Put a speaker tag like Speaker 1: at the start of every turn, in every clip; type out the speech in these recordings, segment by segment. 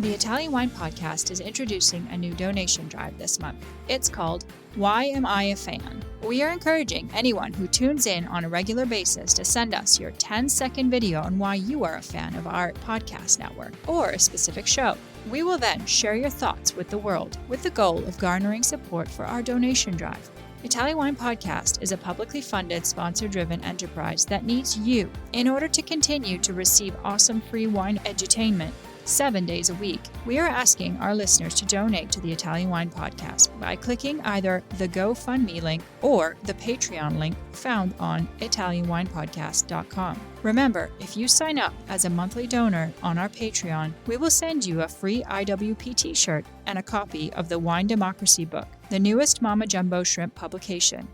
Speaker 1: The Italian Wine Podcast is introducing a new donation drive this month. It's called Why Am I a Fan? We are encouraging anyone who tunes in on a regular basis to send us your 10-second video on why you are a fan of our podcast network or a specific show. We will then share your thoughts with the world with the goal of garnering support for our donation drive. Italian Wine Podcast is a publicly funded, sponsor-driven enterprise that needs you in order to continue to receive awesome free wine edutainment 7 days a week. We are asking our listeners to donate to the Italian Wine Podcast by clicking either the GoFundMe link or the Patreon link found on italianwinepodcast.com. Remember, if you sign up as a monthly donor on our Patreon, we will send you a free IWP t-shirt and a copy of the Wine Democracy book, the newest Mama Jumbo Shrimp publication.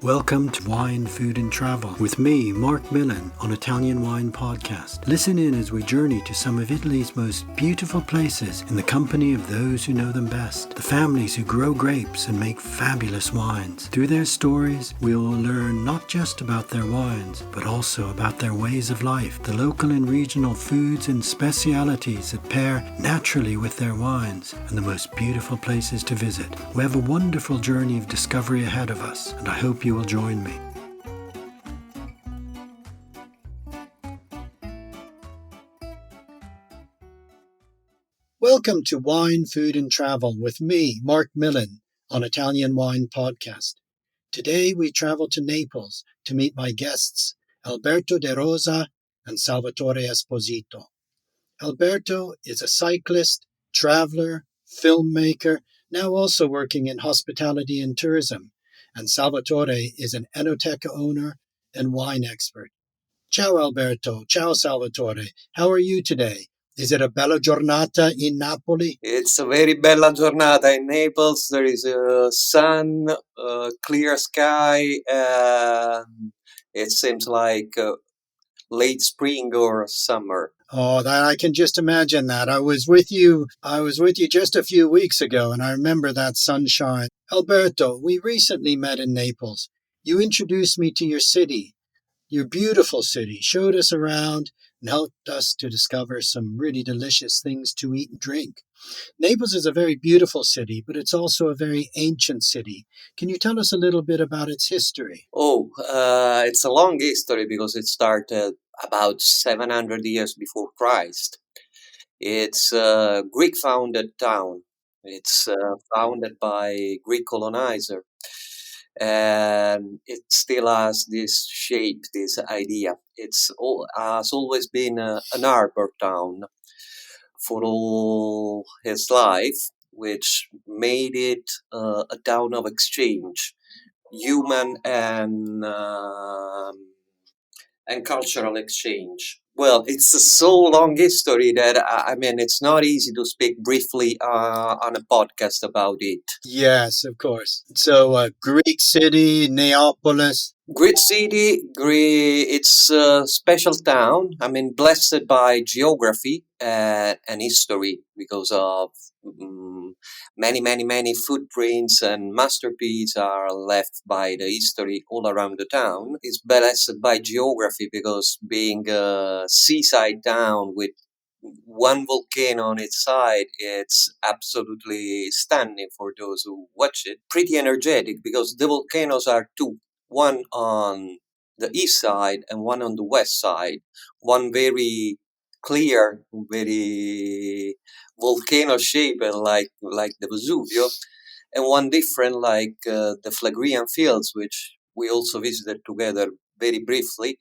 Speaker 2: Welcome to Wine, Food and Travel with me, Marc Millon, on Italian Wine Podcast. Listen in as we journey to some of Italy's most beautiful places in the company of those who know them best, the families who grow grapes and make fabulous wines. Through their stories, we will learn not just about their wines, but also about their ways of life, the local and regional foods and specialities that pair naturally with their wines, and the most beautiful places to visit. We have a wonderful journey of discovery ahead of us, and I hope you will join me. Welcome to Wine, Food and Travel with me, Marc Millon, on Italian Wine Podcast. Today we travel to Naples to meet my guests, Alberto De Rosa and Salvatore Esposito. Alberto is a cyclist, traveler, filmmaker, now also working in hospitality and tourism. And Salvatore is an enoteca owner and wine expert. Ciao Alberto, ciao Salvatore. How are you today? Is it a bella giornata in Napoli?
Speaker 3: It's a very bella giornata in Naples. There is a sun, clear sky, and it seems like late spring or summer.
Speaker 2: Oh, that I can just imagine that. I was with you just a few weeks ago, and I remember that sunshine. Alberto, we recently met in Naples. You introduced me to your city, your beautiful city, showed us around, and helped us to discover some really delicious things to eat and drink. Naples is a very beautiful city, but it's also a very ancient city. Can you tell us a little bit about its history?
Speaker 3: It's a long history because it started about 700 years before Christ. It's a Greek-founded town. It's founded by Greek colonizer. And it still has this shape, this idea. Has always been an harbor town for all his life, which made it a town of exchange, human and cultural exchange. Well, it's a so long history that, it's not easy to speak briefly on a podcast about it.
Speaker 2: Yes, of course. So, Greek city, Neapolis.
Speaker 3: Great city, it's a special town. Blessed by geography and history because of many footprints and masterpieces are left by the history all around the town. It's blessed by geography because being a seaside town with one volcano on its side, it's absolutely stunning for those who watch it. Pretty energetic because the volcanoes are two. One on the east side and one on the west side. One very clear, very volcano shaped like the Vesuvio, and one different like the Phlegrean Fields, which we also visited together very briefly,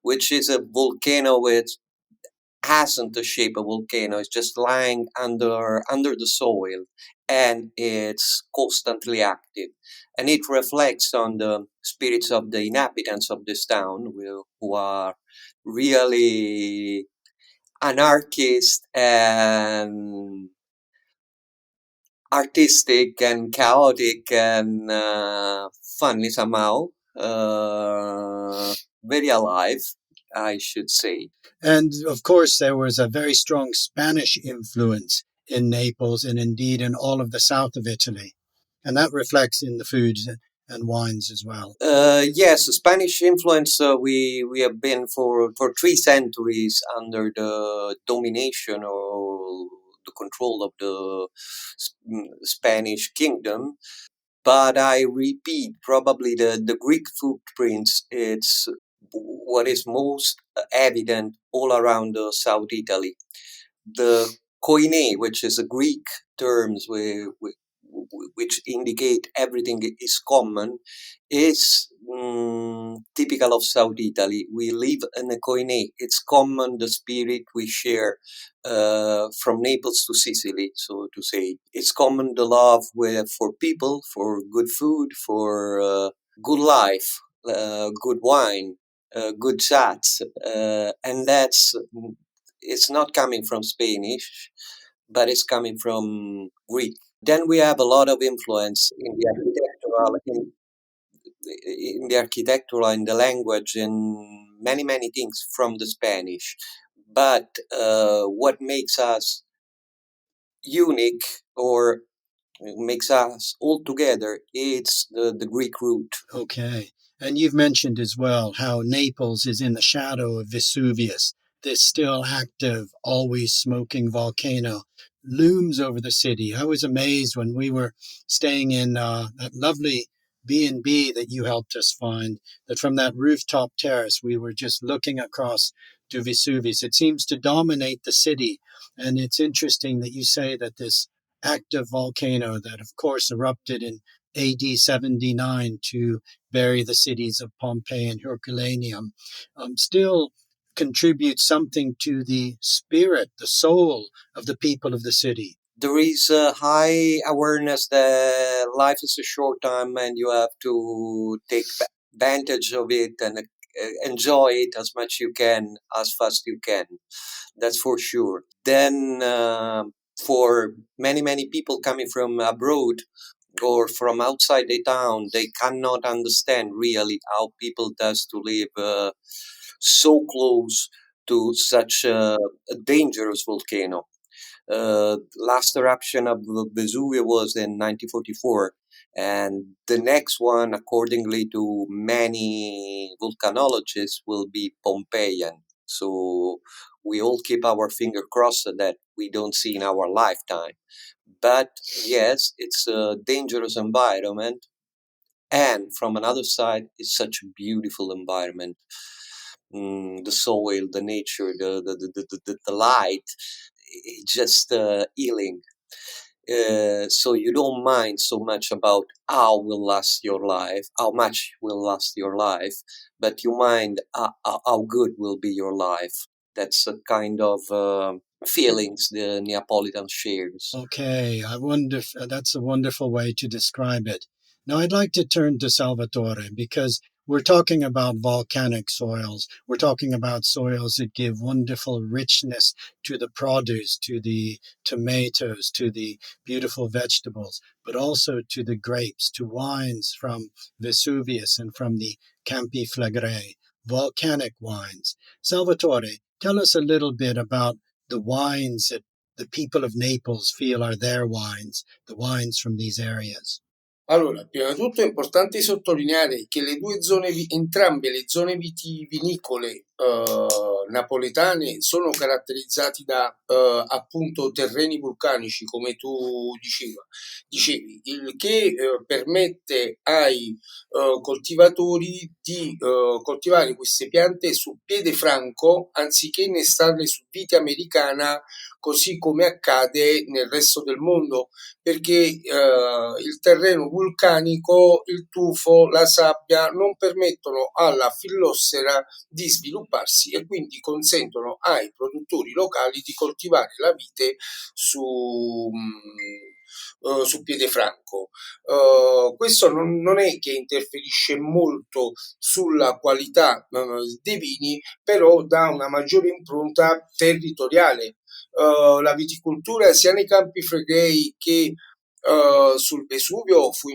Speaker 3: which is a volcano which hasn't the shape of a volcano. It's just lying under the soil, and it's constantly active. And it reflects on the spirits of the inhabitants of this town, who are really anarchist and artistic and chaotic and funny somehow, very alive, I should say.
Speaker 2: And of course, there was a very strong Spanish influence in Naples and indeed in all of the south of Italy. And that reflects in the foods and wines as well.
Speaker 3: Yes, Spanish influence. We have been for 3 centuries under the domination or the control of the Spanish kingdom. But I repeat, probably the Greek footprints. It's what is most evident all around South Italy. The koine, which is a Greek terms which indicate everything is common, is typical of South Italy. We live in a koine. It's common, the spirit we share from Naples to Sicily, so to say. It's common the love for people, for good food, for good life, good wine, good chats, and that's it's not coming from Spanish, but it's coming from Greek. Then we have a lot of influence in the architectural, in the language, in many things from the Spanish. But what makes us unique or makes us all together, it's the Greek root.
Speaker 2: Okay. And you've mentioned as well how Naples is in the shadow of Vesuvius. This still active, always smoking volcano looms over the city. I was amazed when we were staying in that lovely B&B that you helped us find, that from that rooftop terrace, we were just looking across to Vesuvius. It seems to dominate the city. And it's interesting that you say that this active volcano that, of course, erupted in AD 79 to bury the cities of Pompeii and Herculaneum, still contributes something to the spirit, the soul of the people of the city.
Speaker 3: There is a high awareness that life is a short time and you have to take advantage of it and enjoy it as much you can, as fast you can. That's for sure. Then for many people coming from abroad or from outside the town, they cannot understand really how people does to live so close to such a dangerous volcano. Last eruption of Vesuvio was in 1944, and the next one, accordingly to many volcanologists, will be Pompeian. So we all keep our finger crossed that we don't see in our lifetime. But yes, it's a dangerous environment, and from another side, it's such a beautiful environment. The soil, the nature, the light, just healing. So you don't mind so much about how much will last your life, but you mind how good will be your life. That's a kind of feelings the Neapolitan shares.
Speaker 2: Okay, I wonder if that's a wonderful way to describe it. Now, I'd like to turn to Salvatore because we're talking about volcanic soils. We're talking about soils that give wonderful richness to the produce, to the tomatoes, to the beautiful vegetables, but also to the grapes, to wines from Vesuvius and from the Campi Flegrei, volcanic wines. Salvatore, tell us a little bit about the wines that the people of Naples feel are their wines, the wines from these areas.
Speaker 4: Allora, prima di tutto è importante sottolineare che le due zone, entrambe le zone vitivinicole napoletane sono caratterizzati da appunto terreni vulcanici, come tu dicevi, il che permette ai coltivatori di coltivare queste piante su piede franco anziché innestarle su vite americana, così come accade nel resto del mondo, perché il terreno vulcanico, il tufo, la sabbia non permettono alla fillossera di svilupparsi e quindi consentono ai produttori locali di coltivare la vite su piede franco. Questo non è che interferisce molto sulla qualità dei vini, però dà una maggiore impronta territoriale. La viticoltura sia nei Campi Flegrei che sul Vesuvio è stata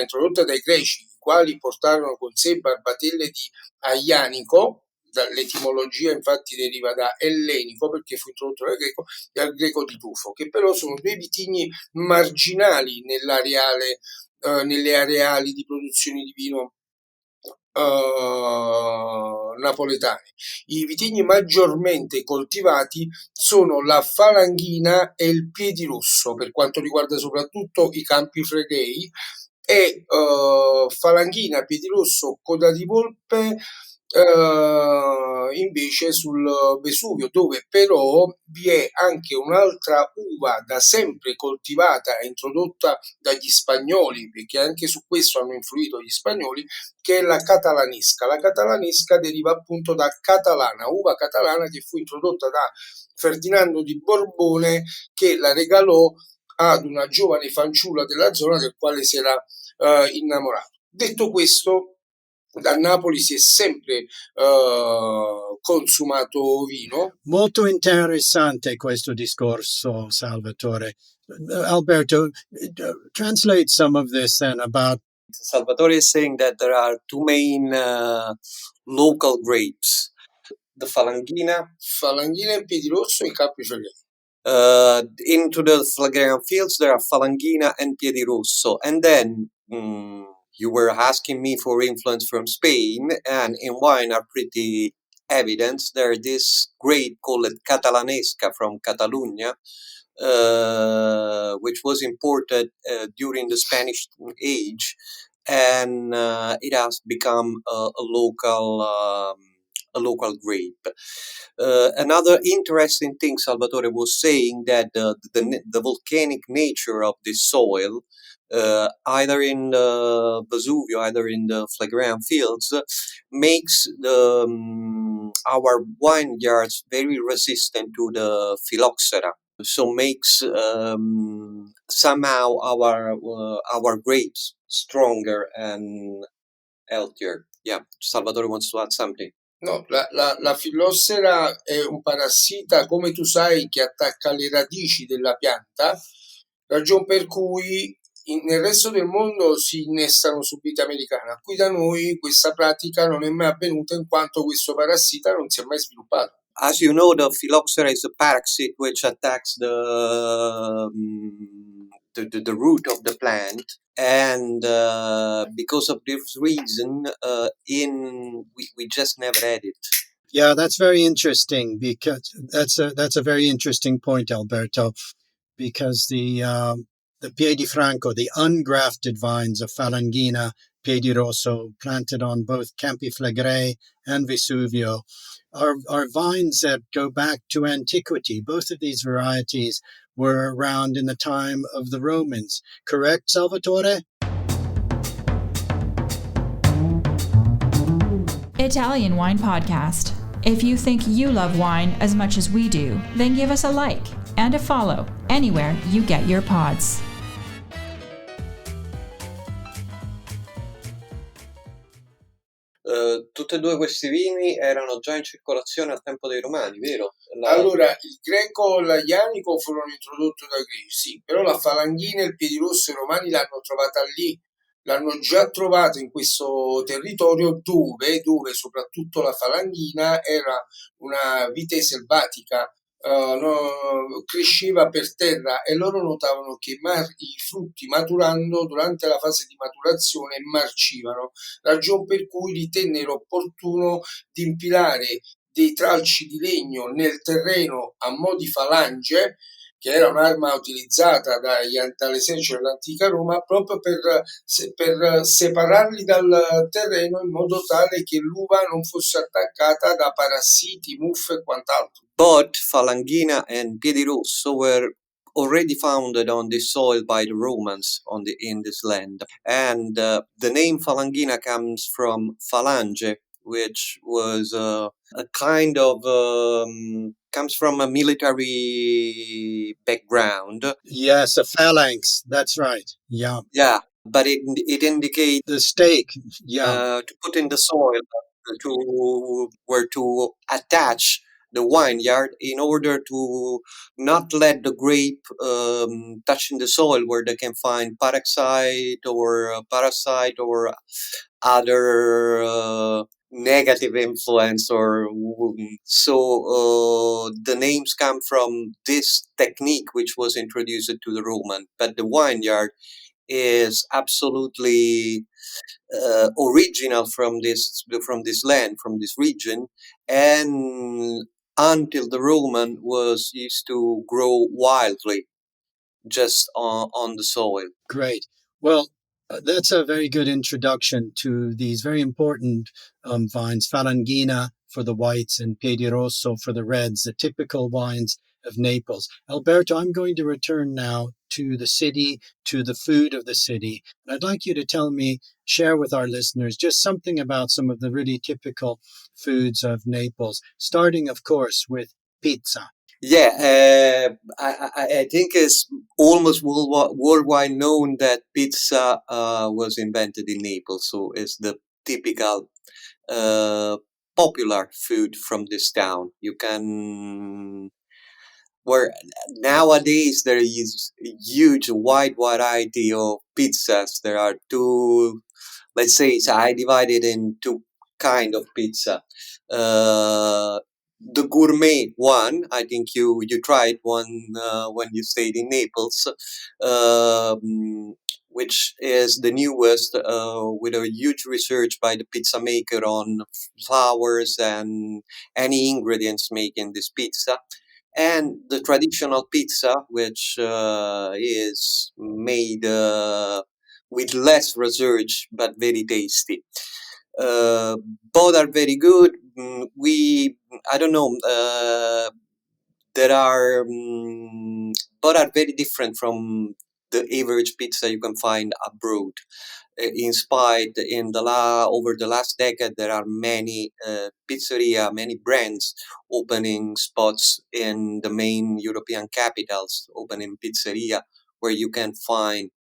Speaker 4: introdotta dai greci, i quali portarono con sé barbatelle di aglianico L'etimologia infatti deriva da ellenico, perché fu introdotto dal greco di tufo, che però sono due vitigni marginali nelle areali di produzione di vino napoletani. I vitigni maggiormente coltivati sono la Falanghina e il Piedirosso, per quanto riguarda soprattutto i Campi Flegrei, e Falanghina, Piedirosso, Coda di Volpe invece sul Vesuvio, dove però vi è anche un'altra uva da sempre coltivata e introdotta dagli spagnoli, perché anche su questo hanno influito gli spagnoli, che è la catalanesca. La catalanesca deriva appunto da catalana, uva catalana che fu introdotta da Ferdinando di Borbone, che la regalò ad una giovane fanciulla della zona del quale si era innamorato. Detto questo, a Napoli si è sempre consumato vino.
Speaker 2: Molto interessante questo discorso, Salvatore. Alberto, translate some of this then about.
Speaker 3: Salvatore is saying that there are two main local grapes, the Falanghina.
Speaker 4: Falanghina e Piedirosso e Campi Flegrei.
Speaker 3: Into the Phlegraean fields, there are Falanghina and Piedirosso. And then you were asking me for influence from Spain, and in wine are pretty evident. There's this grape called Catalanesca from Catalonia, which was imported during the Spanish age, and it has become a local grape. Another interesting thing Salvatore was saying, that the volcanic nature of this soil, either in the Vesuvio, either in the Phlegraean fields, makes our vineyards very resistant to the phylloxera. So makes somehow our grapes stronger and healthier. Yeah, Salvatore wants to add something.
Speaker 4: No, la fillossera è un parassita, come tu sai, che attacca alle radici della pianta, ragion per cui nel resto del mondo si innestano su vite americana. Qui da noi questa pratica non è mai avvenuta, in quanto questo parassita non si è mai sviluppato.
Speaker 3: As you know, the phylloxera is a parasite which attacks the root of the plant, and because of this reason, we just never had it.
Speaker 2: Yeah, that's very interesting, because that's a very interesting point, Alberto, because the Piedifranco, the ungrafted vines of Falanghina, Piedirosso, planted on both Campi Flegrei and Vesuvio, are vines that go back to antiquity. Both of these varieties were around in the time of the Romans. Correct, Salvatore?
Speaker 1: Italian Wine Podcast. If you think you love wine as much as we do, then give us a like and a follow anywhere you get your pods.
Speaker 3: Tutti e due questi vini erano già in circolazione al tempo dei Romani, vero?
Speaker 4: Allora, il greco e l'aglianico furono introdotti da greci, sì, però la Falanghina e il Piedirosso i Romani l'hanno trovata lì, l'hanno già trovato in questo territorio dove soprattutto la Falanghina era una vite selvatica, cresceva per terra, e loro notavano che i frutti maturando durante la fase di maturazione marcivano, ragion per cui ritennero opportuno di impilare dei tralci di legno nel terreno a mo' di falange, che era un'arma utilizzata dall'esercito dell'antica Roma, proprio per separarli dal terreno, in modo tale che l'uva non fosse attaccata da parassiti, muffe e quant'altro.
Speaker 3: But Falanghina and Piedirosso were already founded on this soil by the Romans in this land, and the name Falanghina comes from phalange, which was a kind of comes from a military background.
Speaker 2: Yes, a phalanx. That's right. Yeah.
Speaker 3: Yeah, but it indicates
Speaker 2: the stake. Yeah.
Speaker 3: To put in the soil, to attach the vineyard, in order to not let the grape touch in the soil, where they can find parasite or other negative influence or so the names come from this technique which was introduced to the Roman, but the vineyard is absolutely original from this land, from this region, and until the Roman was used to grow wildly just on the soil.
Speaker 2: Great. Well, that's a very good introduction to these very important vines, Falangina for the whites and Piedirosso for the reds, the typical wines of Naples. Alberto, I'm going to return now to the city, to the food of the city. I'd like you to share with our listeners just something about some of the really typical foods of Naples, starting, of course, with pizza.
Speaker 3: Yeah, I think it's almost worldwide known that pizza was invented in Naples, so it's the typical uh, popular food from this town. You can where nowadays there is a huge wide variety of pizzas. There are two, let's say, I divided in two kind of pizza. Uh, the gourmet one, I think you tried one when you stayed in Naples, which is the newest, with a huge research by the pizza maker on flours and any ingredients making this pizza. And the traditional pizza, which is made with less research but very tasty. Uh, Both are very good. I don't know, there are, both are very different from the average pizza you can find abroad. In spite, over the last decade, there are many pizzeria, many brands opening spots in the main European capitals, opening pizzeria where you can find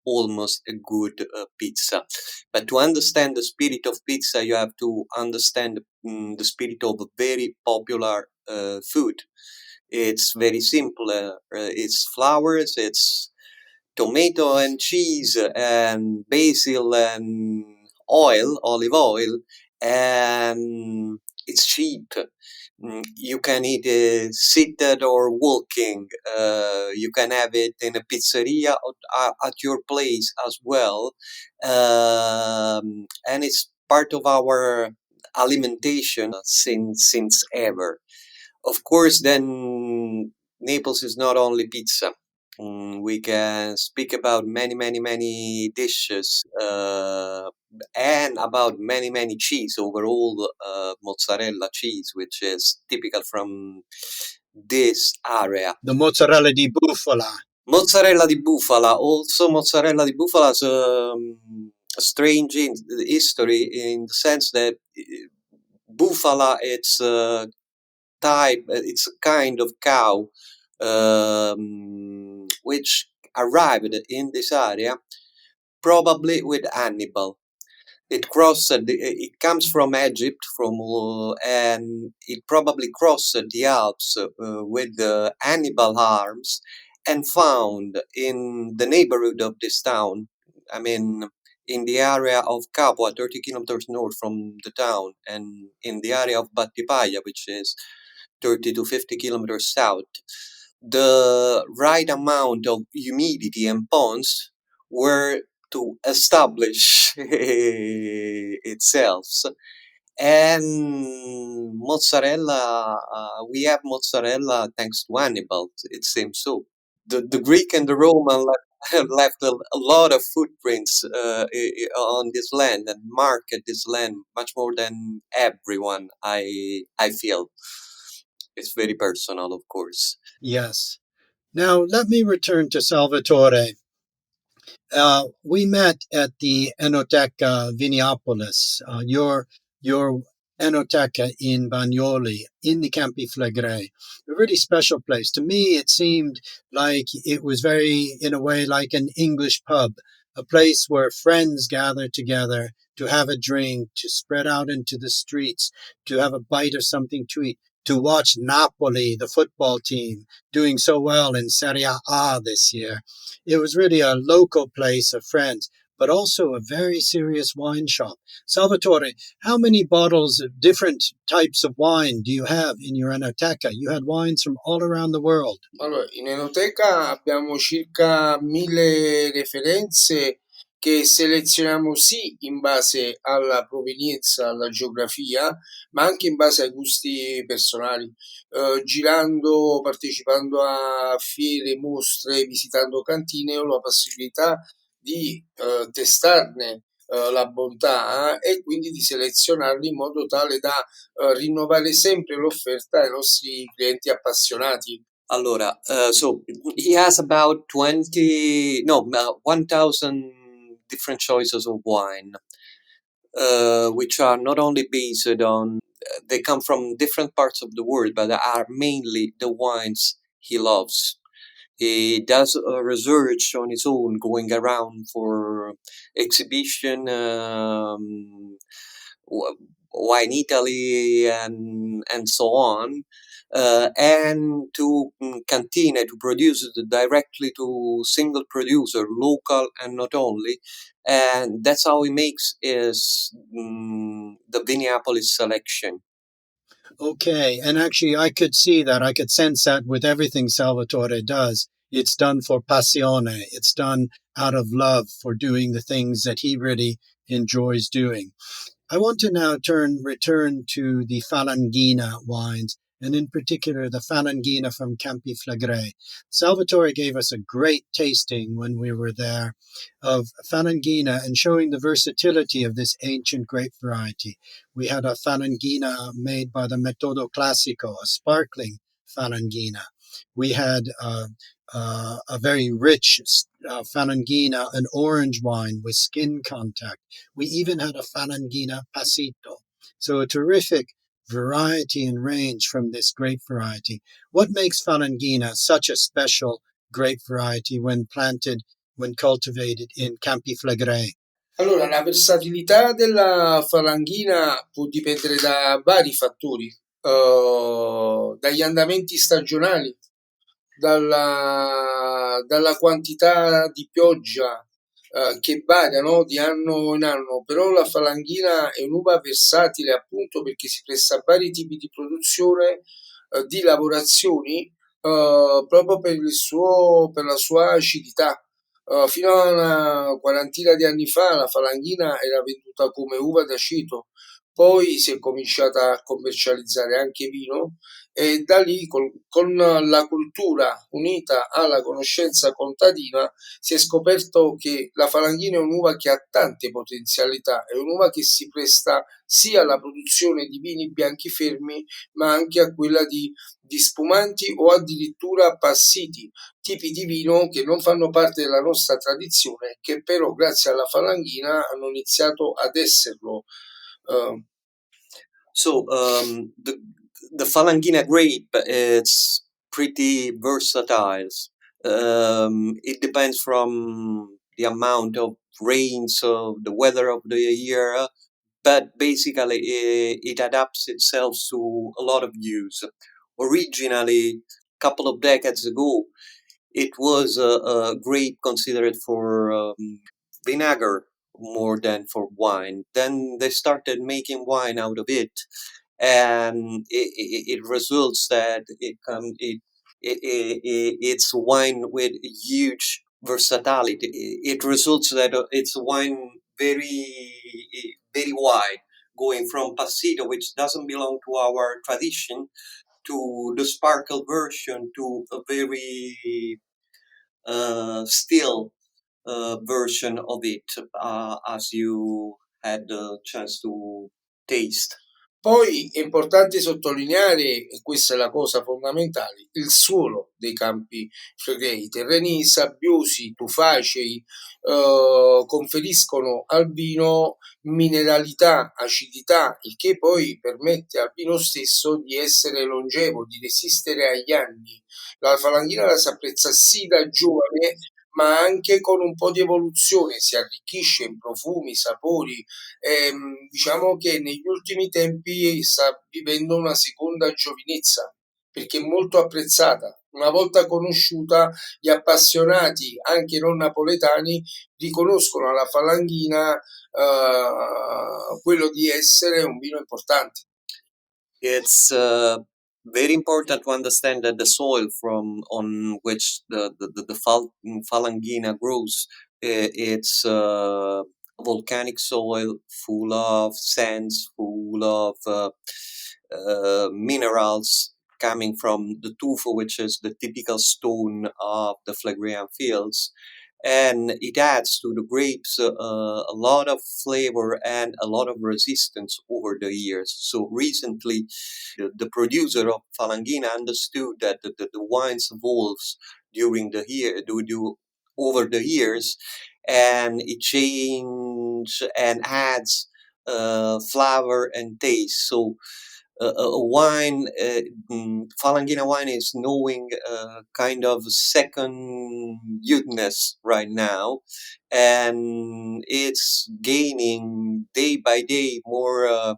Speaker 3: almost a good pizza. But to understand the spirit of pizza, you have to understand the spirit of a very popular food. It's very simple. It's flours, it's tomato and cheese and basil and olive oil, and it's cheap. You can eat it seated or walking. You can have it in a pizzeria at your place as well. And it's part of our alimentation since ever. Of course, then Naples is not only pizza. We can speak about many dishes and about many cheese overall. Mozzarella cheese, which is typical from this area.
Speaker 2: The mozzarella di bufala.
Speaker 3: Mozzarella di bufala. Also, mozzarella di bufala has a strange history in the sense that bufala it's it's a kind of cow which arrived in this area probably with Hannibal. It comes from Egypt, and it probably crossed the Alps with the Hannibal arms and found in the neighborhood of this town. I mean, in the area of Capua, 30 kilometers north from the town, and in the area of Battipaglia, which is 30 to 50 kilometers south, the right amount of humidity and ponds were to establish itself. And mozzarella, we have mozzarella thanks to Hannibal, it seems so. The Greek and the Roman left a lot of footprints on this land and marked this land much more than everyone, I feel. It's very personal, of course.
Speaker 2: Yes. Now, let me return to Salvatore. We met at the Enoteca Viniopolis, your Enoteca in Bagnoli, in the Campi Flegrei, a really special place. To me, it seemed like it was very, in a way, like an English pub, a place where friends gather together to have a drink, to spread out into the streets, to have a bite of something to eat, to watch Napoli, the football team, doing so well in Serie A this year. It was really a local place of friends. but also a very serious wine shop. Salvatore, how many bottles of different types of wine do you have in your enoteca? You had wines from all around the world.
Speaker 4: Allora, in enoteca abbiamo circa 1000 referenze che selezioniamo sì in base alla provenienza, alla geografia, ma anche in base ai gusti personali. Girando, partecipando a fiere, mostre, visitando cantine, ho la possibilità di testarne la bontà e quindi di selezionarli in modo tale da rinnovare sempre l'offerta ai nostri clienti appassionati.
Speaker 3: Allora, so he has about 1,000 different choices of wine, which are not only based on, they come from different parts of the world, but are mainly the wines he loves. He does research on his own, going around for exhibition, wine Italy, and so on, and to continue to produce it directly to single producer, local and not only. And that's how he makes his the Vinniapolis selection.
Speaker 2: Okay, and actually I could see that, I could sense that with everything Salvatore does. It's done for passione. It's done out of love for doing the things that he really enjoys doing. I want to now return to the Falanghina wines, and in particular the Falanghina from Campi Flegrei. Salvatore gave us a great tasting when we were there of Falanghina and showing the versatility of this ancient grape variety. We had a Falanghina made by the Metodo Classico, a sparkling Falanghina. We had a very rich Falanghina, an orange wine with skin contact. We even had a Falanghina Passito. So a terrific variety and range from this grape variety. What makes Falanghina such a special grape variety when planted, when cultivated in Campi Flegrei?
Speaker 4: Allora, la versatilità della falanghina può dipendere da vari fattori, dagli andamenti stagionali, dalla quantità di pioggia che variano di anno in anno, però la falanghina è un'uva versatile appunto perché si presta a vari tipi di produzione, di lavorazioni, proprio per la sua acidità. Fino a una quarantina di anni fa la falanghina era venduta come uva d'aceto, poi si è cominciata a commercializzare anche vino e da lì con la cultura unita alla conoscenza contadina si è scoperto che la falanghina è un'uva che ha tante potenzialità, è un'uva che si presta sia alla produzione di vini bianchi fermi ma anche a quella di spumanti o addirittura passiti, tipi di vino che non fanno parte della nostra tradizione, che però grazie alla falanghina hanno iniziato ad esserlo.
Speaker 3: So the Falanghina grape, it's pretty versatile. It depends from the amount of rains, of the weather of the year, but basically it adapts itself to a lot of use. Originally, a couple of decades ago, it was a grape considered for vinegar more than for wine. Then they started making wine out of it, and it results that it's wine with huge versatility. It results that it's wine very wide, going from passito, which doesn't belong to our tradition, to the sparkle version, to a very still version of it, as you had the chance to taste.
Speaker 4: Poi è importante sottolineare, e questa è la cosa fondamentale, il suolo dei Campi Flegrei. I terreni sabbiosi, tufacei, conferiscono al vino mineralità, acidità, il che poi permette al vino stesso di essere longevo, di resistere agli anni. La falanghina la si apprezza sì da giovane, ma anche con un po' di evoluzione, si arricchisce in profumi, sapori. Diciamo che negli ultimi tempi sta vivendo una seconda giovinezza. perché è molto apprezzata. Una volta conosciuta, gli appassionati, anche non napoletani, riconoscono alla Falanghina quello di essere un vino importante.
Speaker 3: It's very important to understand that the soil from on which the Falangina grows, it's volcanic soil full of sands, full of minerals coming from the tufa, which is the typical stone of the Phlegraean fields. And it adds to the grapes a lot of flavor and a lot of resistance over the years. So recently, the producer of Falangina understood that the wines evolves during the year, over the years, and it changes and adds flavor and taste. So a wine, Falangina wine is knowing kind of second uniqueness right now, and it's gaining day by day more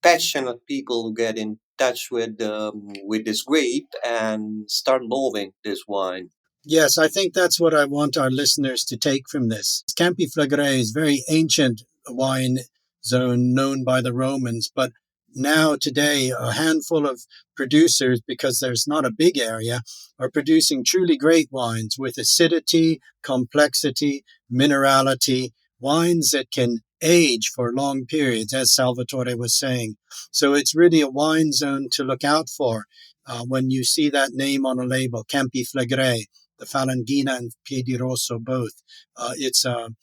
Speaker 3: passionate people who get in touch with this grape and start loving this wine.
Speaker 2: Yes, I think that's what I want our listeners to take from this. Campi Flegrei is a very ancient wine zone known by the Romans, but now today a handful of producers, because there's not a big area, are producing truly great wines with acidity, complexity, minerality, wines that can age for long periods, as Salvatore was saying. So it's really a wine zone to look out for when you see that name on a label, Campi Flegrei. The Falanghina and Piedirosso both. It's an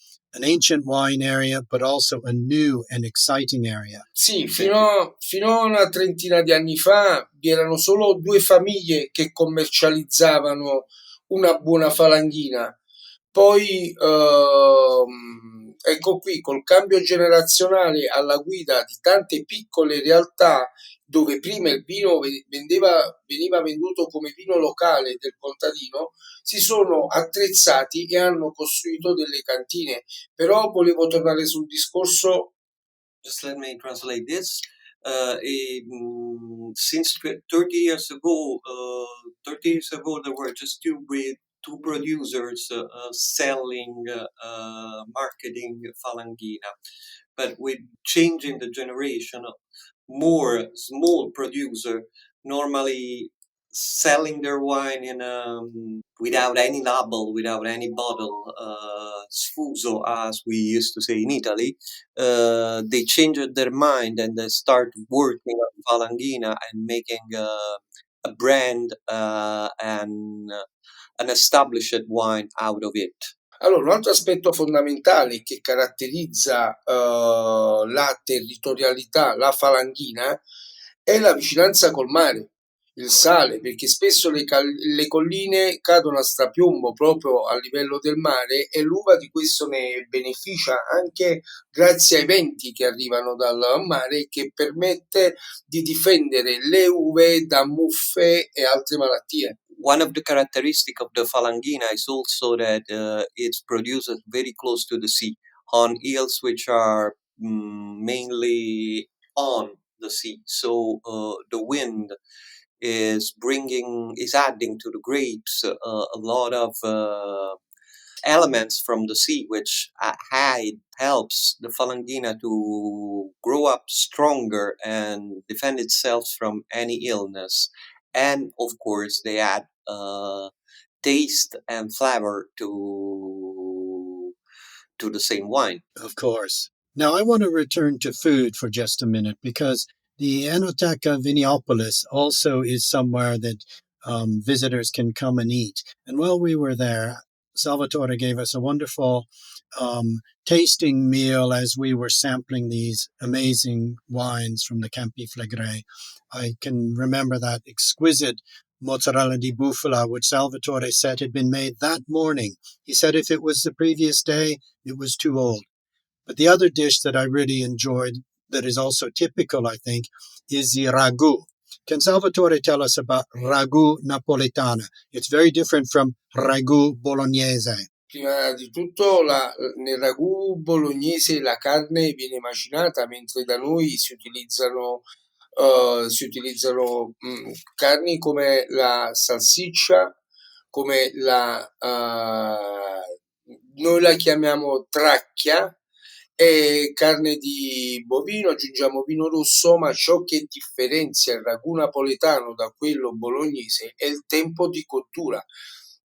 Speaker 2: ancient wine area, but also a new and exciting area.
Speaker 4: Sì, fino a una trentina di anni fa vi erano solo 2 famiglie che commercializzavano una buona Falanghina. Poi, ecco qui, col cambio generazionale alla guida di tante piccole realtà, dove prima il vino veniva venduto come vino locale del contadino, si sono attrezzati e hanno costruito delle cantine. Però volevo tornare sul discorso.
Speaker 3: Just let me translate this. Since 30 years ago, there were just two producers selling, marketing Falanghina. But with changing the generation, more small producer normally selling their wine in without any label, without any bottle, sfuso, as we used to say in Italy. They changed their mind and they start working on Falanghina and making a brand and an established wine out of it.
Speaker 4: Allora, un altro aspetto fondamentale che caratterizza la territorialità, la Falanghina, è la vicinanza col mare, il sale, perché spesso le colline cadono a strapiombo proprio a livello del mare e l'uva di questo ne beneficia anche grazie ai venti che arrivano dal mare, che permette di difendere le uve da muffe e altre malattie.
Speaker 3: One of the characteristics of the Falanghina is also that it's produced very close to the sea, on hills which are mainly on the sea. So the wind is adding to the grapes a lot of elements from the sea, which helps the Falanghina to grow up stronger and defend itself from any illness. And of course, they add taste and flavor to the same wine.
Speaker 2: Of course. Now, I want to return to food for just a minute because the Enoteca Viniopolis also is somewhere that visitors can come and eat. And while we were there, Salvatore gave us a wonderful tasting meal as we were sampling these amazing wines from the Campi Flegrei. I can remember that exquisite mozzarella di bufala, which Salvatore said had been made that morning. He said if it was the previous day, it was too old. But the other dish that I really enjoyed that is also typical, I think, is the ragu. Can Salvatore tell us about ragu napoletana? It's very different from ragu bolognese.
Speaker 4: Prima di tutto nel ragù bolognese la carne viene macinata, mentre da noi si utilizzano si utilizzano carni come la salsiccia, come noi la chiamiamo tracchia, e carne di bovino, aggiungiamo vino rosso, ma ciò che differenzia il ragù napoletano da quello bolognese è il tempo di cottura.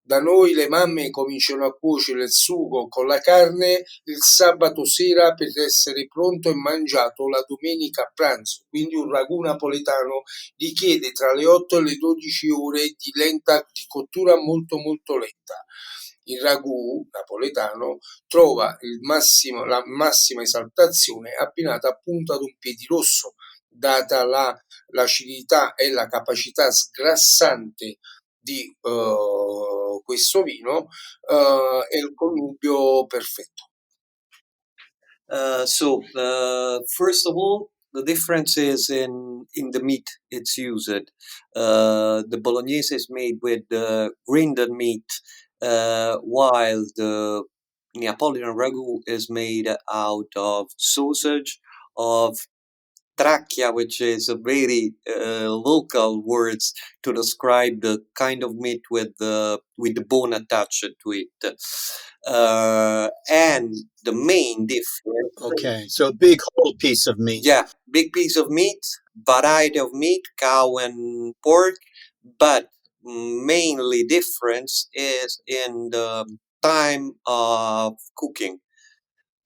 Speaker 4: Da noi le mamme cominciano a cuocere il sugo con la carne il sabato sera per essere pronto e mangiato la domenica a pranzo. Quindi un ragù napoletano richiede tra le 8 e le 12 ore di cottura molto molto lenta. Il ragù napoletano trova la massima esaltazione abbinata appunto ad un piedirosso, data l'acidità e la capacità sgrassante di questo vino, è il connubio perfetto.
Speaker 3: First of all, the difference is in the meat it's used. The bolognese is made with grinded meat, while the Neapolitan ragu is made out of sausage, of trachea, which is a very local words to describe the kind of meat with the bone attached to it. And the main difference.
Speaker 2: Okay, so a big whole piece of meat.
Speaker 3: Yeah, big piece of meat, variety of meat, cow and pork, but mainly difference is in the time of cooking.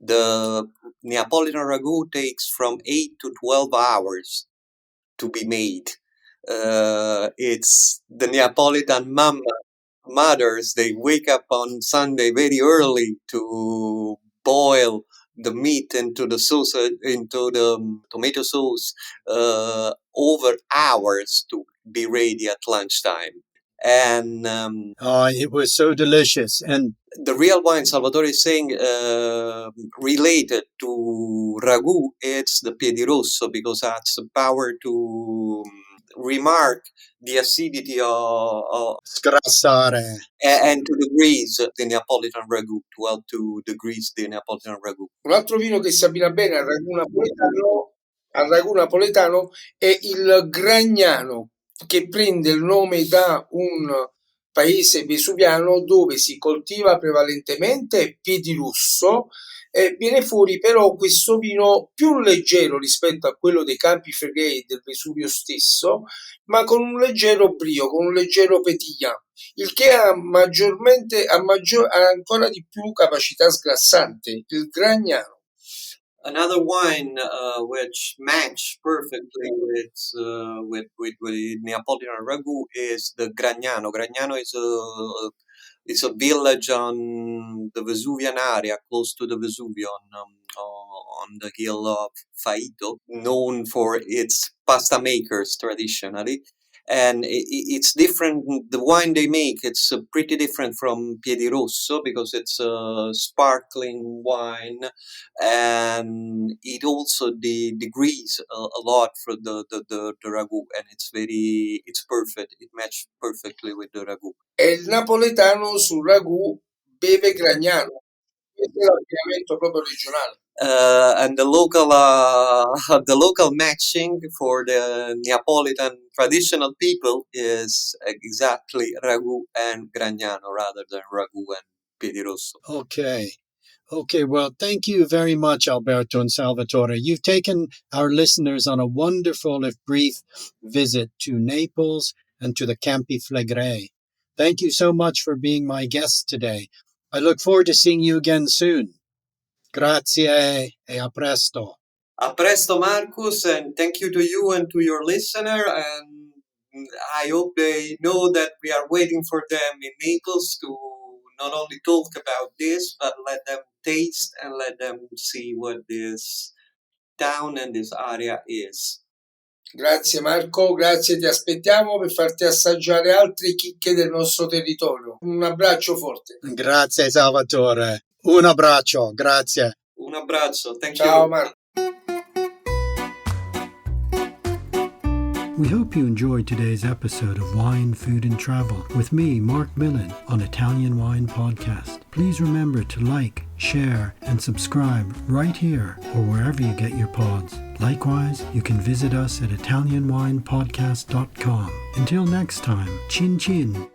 Speaker 3: The Neapolitan ragu takes from 8 to 12 hours to be made. It's the Neapolitan mothers, they wake up on Sunday very early to boil the meat into the sauce, into the tomato sauce, over hours to be ready at lunchtime. And
Speaker 2: it was so delicious. And
Speaker 3: the real wine Salvatore is saying related to ragu, it's the Piedirosso, because that's the power to remark the acidity of
Speaker 2: sgrassare.
Speaker 3: And to degrease the Neapolitan ragu, 12 degrees the Neapolitan ragu.
Speaker 4: Un altro vino che si abbina bene al ragù napoletano è il Gragnano, che prende il nome da un paese vesuviano dove si coltiva prevalentemente Piedirosso, e viene fuori però questo vino più leggero rispetto a quello dei Campi Flegrei del Vesuvio stesso, ma con un leggero brio, con un leggero pétillant, il che ha ancora di più capacità sgrassante, il Gragnano.
Speaker 3: Another wine which match perfectly with Neapolitan ragu is the Gragnano. Gragnano is a village on the Vesuvian area, close to the Vesuvio, on the hill of Faito, known for its pasta makers traditionally. And it's different. The wine they make, it's pretty different from Piedirosso because it's a sparkling wine, and it also degrees a lot for the ragu, and it's perfect. It matches perfectly with the ragu.
Speaker 4: E il napoletano sul ragù beve Gragnano. Questo è l'abbinamento proprio regionale.
Speaker 3: And the local matching for the Neapolitan traditional people is exactly ragu and Gragnano rather than ragu and Piedirosso.
Speaker 2: Okay, well, thank you very much, Alberto and Salvatore. You've taken our listeners on a wonderful, if brief, visit to Naples and to the Campi Flegrei. Thank you so much for being my guest today. I look forward to seeing you again soon. Grazie e a presto.
Speaker 3: A presto, Marcus, and thank you to you and to your listener. And I hope they know that we are waiting for them in Naples to not only talk about this, but let them taste and let them see what this town and this area is.
Speaker 4: Grazie Marco, grazie, ti aspettiamo per farti assaggiare altre chicche del nostro territorio. Un abbraccio forte.
Speaker 2: Grazie Salvatore. Un abbraccio, grazie.
Speaker 3: Un abbraccio, thank
Speaker 4: Ciao
Speaker 3: you.
Speaker 4: Marco.
Speaker 2: We hope you enjoyed today's episode of Wine, Food and Travel with me, Marc Millon, on Italian Wine Podcast. Please remember to like, share and subscribe right here or wherever you get your pods. Likewise, you can visit us at ItalianWinePodcast.com. Until next time, chin chin.